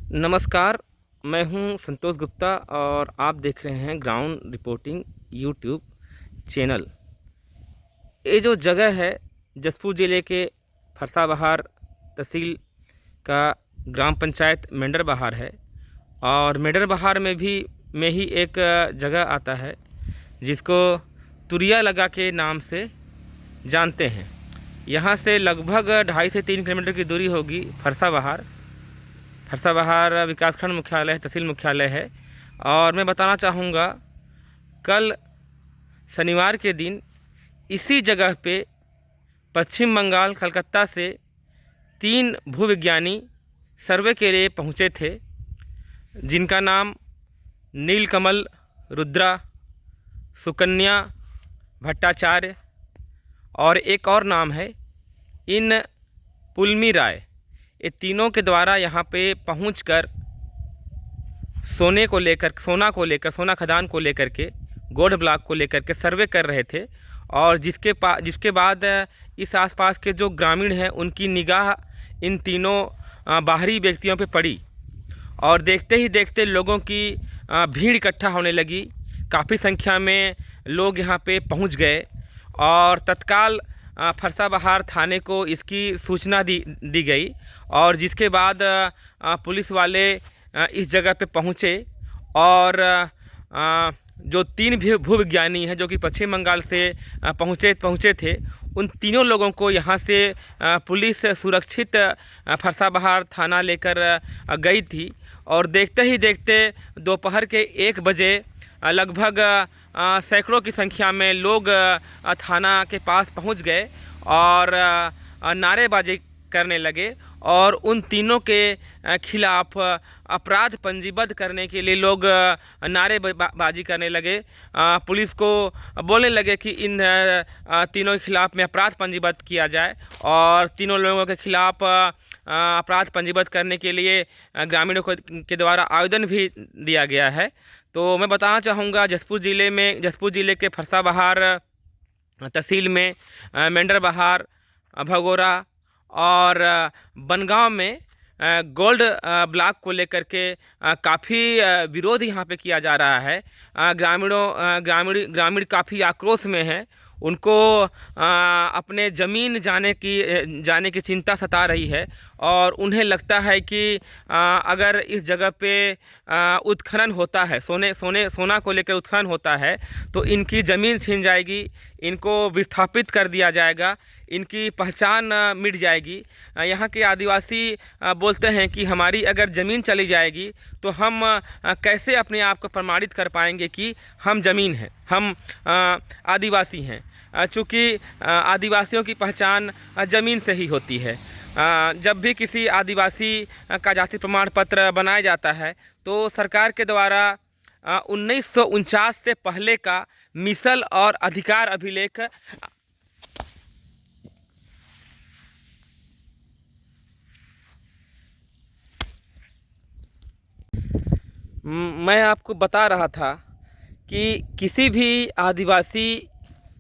नमस्कार, मैं हूं संतोष गुप्ता और आप देख रहे हैं ग्राउंड रिपोर्टिंग यूट्यूब चैनल। ये जो जगह है जशपुर ज़िले के फरसाबहार तहसील का ग्राम पंचायत मेंढर बहार है। और मेंढर बहार में ही एक जगह आता है जिसको तुरिया लगा के नाम से जानते हैं। यहाँ से लगभग 2.5 से 3 किलोमीटर की दूरी होगी फरसाबहार विकासखंड मुख्यालय तहसील मुख्यालय है। और मैं बताना चाहूँगा, कल शनिवार के दिन इसी जगह पे पश्चिम बंगाल कलकत्ता से 3 भूविज्ञानी सर्वे के लिए पहुँचे थे, जिनका नाम नीलकमल रुद्रा, सुकन्या भट्टाचार्य और एक और नाम है इन पुलमी राय। ये तीनों के द्वारा यहाँ पे पहुँचकर सोना खदान को लेकर के गोल्ड ब्लॉक को लेकर के सर्वे कर रहे थे। और जिसके बाद इस आसपास के जो ग्रामीण हैं उनकी निगाह इन तीनों बाहरी व्यक्तियों पे पड़ी और देखते ही देखते लोगों की भीड़ इकट्ठा होने लगी। काफ़ी संख्या में लोग यहाँ पे पहुँच गए और तत्काल फरसाबहार थाने को इसकी सूचना दी गई। और जिसके बाद पुलिस वाले इस जगह पे पहुँचे और जो 3 भूविज्ञानी हैं जो कि पश्चिम बंगाल से पहुँचे थे, उन तीनों लोगों को यहाँ से पुलिस सुरक्षित फरसाबहार थाना लेकर गई थी। और देखते ही देखते दोपहर के 1 बजे लगभग सैकड़ों की संख्या में लोग थाना के पास पहुँच गए और नारेबाजी करने लगे और उन तीनों के खिलाफ अपराध पंजीबद्ध करने के लिए लोग नारेबाजी करने लगे। पुलिस को बोलने लगे कि इन तीनों के खिलाफ में अपराध पंजीबद्ध किया जाए और तीनों लोगों के खिलाफ अपराध पंजीबद्ध करने के लिए ग्रामीणों के द्वारा आवेदन भी दिया गया है। तो मैं बताना चाहूँगा, जशपुर ज़िले के फरसाबहार तहसील में मेंढर बहार, भगोरा और बनगांव में गोल्ड ब्लॉक को लेकर के काफ़ी विरोध यहाँ पे किया जा रहा है। ग्रामीण काफ़ी आक्रोश में हैं। उनको अपने ज़मीन जाने की चिंता सता रही है और उन्हें लगता है कि अगर इस जगह पे उत्खनन होता है, सोना को लेकर उत्खनन होता है तो इनकी ज़मीन छीन जाएगी, इनको विस्थापित कर दिया जाएगा, इनकी पहचान मिट जाएगी। यहाँ के आदिवासी बोलते हैं कि हमारी अगर ज़मीन चली जाएगी तो हम कैसे अपने आप को प्रमाणित कर पाएंगे कि हम ज़मीन हैं, हम आदिवासी हैं। चूँकि आदिवासियों की पहचान ज़मीन से ही होती है। जब भी किसी आदिवासी का जाति प्रमाण पत्र बनाया जाता है तो सरकार के द्वारा 1949 से पहले का मिसल और अधिकार अभिलेख मैं आपको बता रहा था कि किसी भी आदिवासी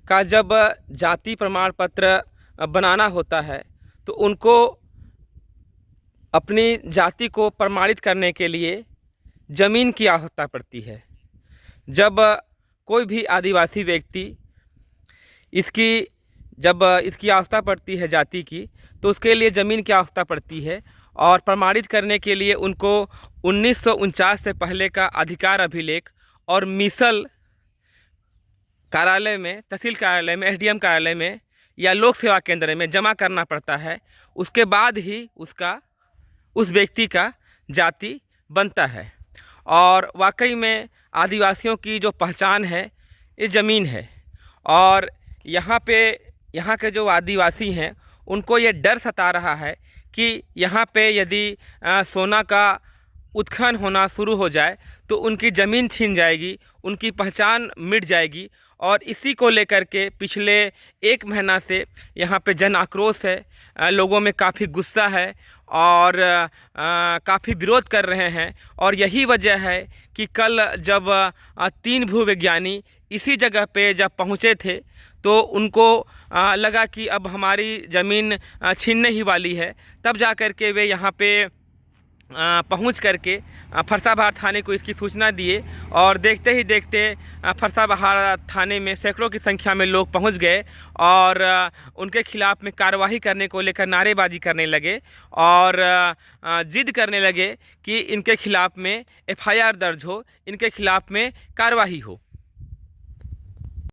का जब जाति प्रमाण पत्र बनाना होता है तो उनको अपनी जाति को प्रमाणित करने के लिए ज़मीन की आवश्यकता पड़ती है। जब कोई भी आदिवासी व्यक्ति जब इसकी आवश्यकता पड़ती है जाति की, तो उसके लिए ज़मीन की आवश्यकता पड़ती है और प्रमाणित करने के लिए उनको 1949 से पहले का अधिकार अभिलेख और मिसल कार्यालय में, तहसील कार्यालय में, एसडीएम कार्यालय में या लोक सेवा केंद्र में जमा करना पड़ता है। उसके बाद ही उस व्यक्ति का जाति बनता है। और वाकई में आदिवासियों की जो पहचान है ये ज़मीन है। और यहाँ के जो आदिवासी हैं उनको ये डर सता रहा है कि यहाँ पे यदि सोना का उत्खनन होना शुरू हो जाए तो उनकी ज़मीन छीन जाएगी, उनकी पहचान मिट जाएगी। और इसी को लेकर के पिछले 1 महीना से यहाँ पे जन आक्रोश है, लोगों में काफ़ी गुस्सा है और काफ़ी विरोध कर रहे हैं। और यही वजह है कि कल जब 3 भूविज्ञानी इसी जगह पे जब पहुँचे थे तो उनको लगा कि अब हमारी ज़मीन छीनने ही वाली है। तब जा कर के वे यहाँ पे पहुंच करके फरसाबहार थाने को इसकी सूचना दिए और देखते ही देखते फरसाबहार थाने में सैकड़ों की संख्या में लोग पहुंच गए और उनके खिलाफ में कार्रवाई करने को लेकर नारेबाजी करने लगे और जिद करने लगे कि इनके खिलाफ में एफआईआर दर्ज हो, इनके खिलाफ में कार्रवाई हो।